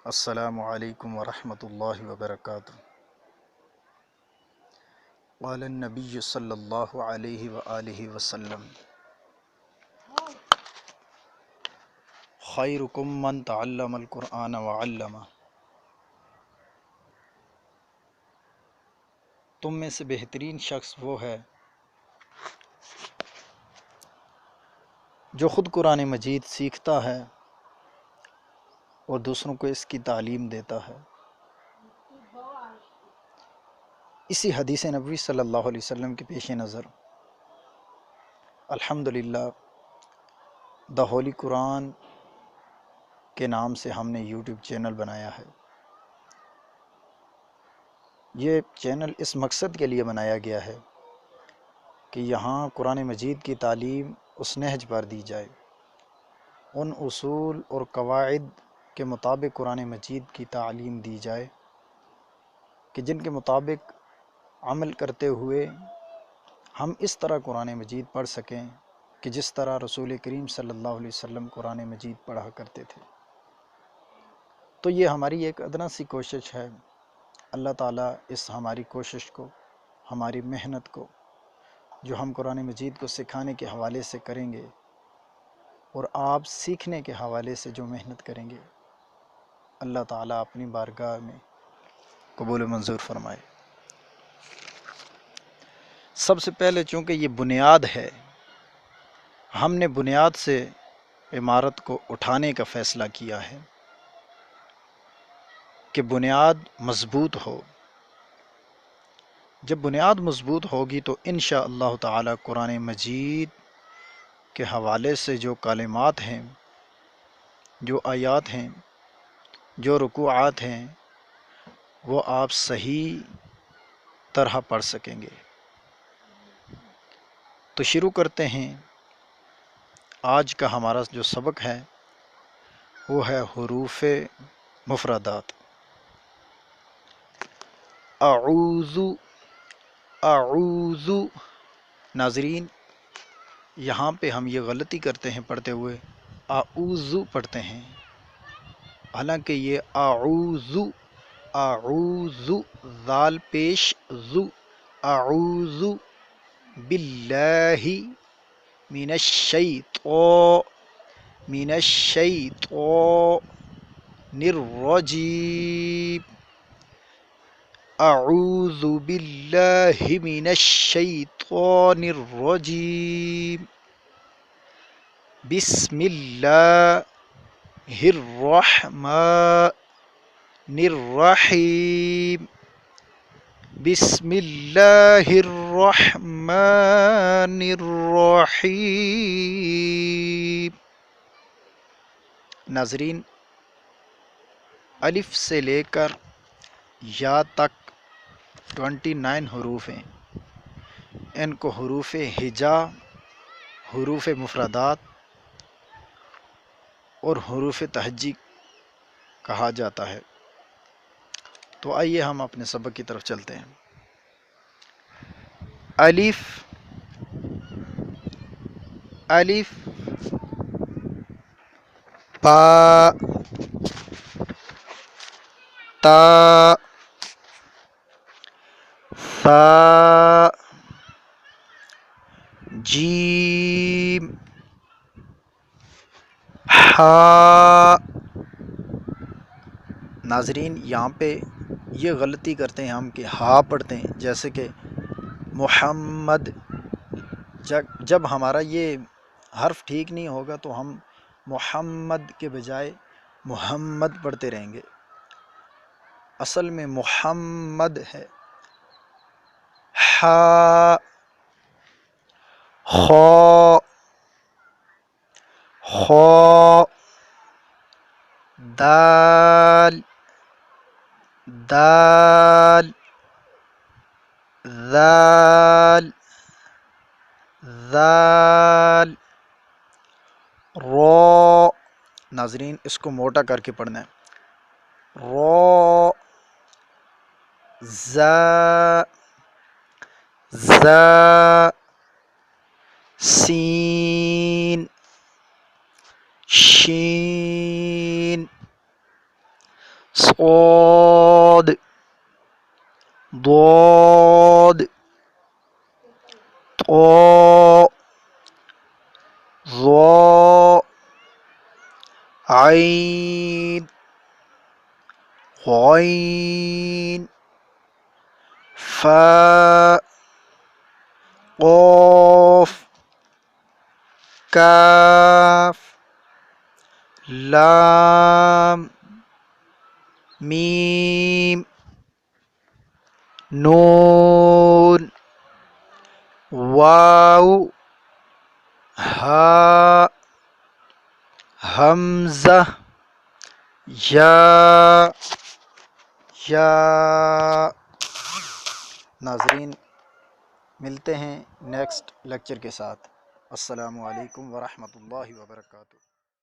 السلام علیکم ورحمۃ اللہ وبرکاتہ۔ قال النبی صلی اللہ علیہ وآلہ وسلم خیرکم من تعلم القرآن وعلمہ، تم میں سے بہترین شخص وہ ہے جو خود قرآن مجید سیکھتا ہے اور دوسروں کو اس کی تعلیم دیتا ہے۔ اسی حدیث نبوی صلی اللہ علیہ وسلم کے پیش نظر الحمدللہ دا ہولی قرآن کے نام سے ہم نے یوٹیوب چینل بنایا ہے۔ یہ چینل اس مقصد کے لیے بنایا گیا ہے کہ یہاں قرآن مجید کی تعلیم اس نہج پر دی جائے، ان اصول اور قواعد کے مطابق قرآن مجید کی تعلیم دی جائے کہ جن کے مطابق عمل کرتے ہوئے ہم اس طرح قرآن مجید پڑھ سکیں کہ جس طرح رسول کریم صلی اللہ علیہ وسلم قرآن مجید پڑھا کرتے تھے۔ تو یہ ہماری ایک ادنا سی کوشش ہے۔ اللہ تعالیٰ اس ہماری کوشش کو، ہماری محنت کو، جو ہم قرآن مجید کو سکھانے کے حوالے سے کریں گے اور آپ سیکھنے کے حوالے سے جو محنت کریں گے، اللہ تعالیٰ اپنی بارگاہ میں قبول و منظور فرمائے۔ سب سے پہلے چونکہ یہ بنیاد ہے، ہم نے بنیاد سے عمارت کو اٹھانے کا فیصلہ کیا ہے کہ بنیاد مضبوط ہو۔ جب بنیاد مضبوط ہوگی تو انشاءاللہ تعالی قرآن مجید کے حوالے سے جو کلمات ہیں، جو آیات ہیں، جو رکوعات ہیں، وہ آپ صحیح طرح پڑھ سکیں گے۔ تو شروع کرتے ہیں۔ آج کا ہمارا جو سبق ہے وہ ہے حروف مفردات۔ اعوذ، اعوذ۔ ناظرین، یہاں پہ ہم یہ غلطی کرتے ہیں پڑھتے ہوئے، اعوذ پڑھتے ہیں، حالانکہ یہ اعوذ، اعوذ، ذال پیش ذو، اعوذ باللہ من الشیطان، من الشیطان الرجیم، اعوذ باللہ من الشیطان الرجیم، بسم اللہ الرحمن الرحیم، بسم اللہ الرحمن الرحیم۔ ناظرین، الف سے لے کر یا تک 29 حروف ہیں۔ ان کو حروف ہجا، حروف مفردات اور حروف تہجی کہا جاتا ہے۔ تو آئیے ہم اپنے سبق کی طرف چلتے ہیں۔ الف، الف، با، تا، ثا، جیم، ہا۔ ناظرین، یہاں پہ یہ غلطی کرتے ہیں ہم کہ ہا پڑھتے ہیں، جیسے کہ محمد۔ جب ہمارا یہ حرف ٹھیک نہیں ہوگا تو ہم محمد کے بجائے محمد پڑھتے رہیں گے۔ اصل میں محمد ہے۔ ہا، خا، خا، دال، دال، ذال، ذال، را۔ ناظرین، اس کو موٹا کر کے پڑھنا ہے۔ را، زا، زا، سین، شین، ضاد ضاد طاء ظاء عين غين فاء قاف كاف لام ميم نون واو ہاء حمزہ یا ناظرین، ملتے ہیں نیکسٹ لیکچر کے ساتھ۔ السلام علیکم ورحمۃ اللہ وبرکاتہ۔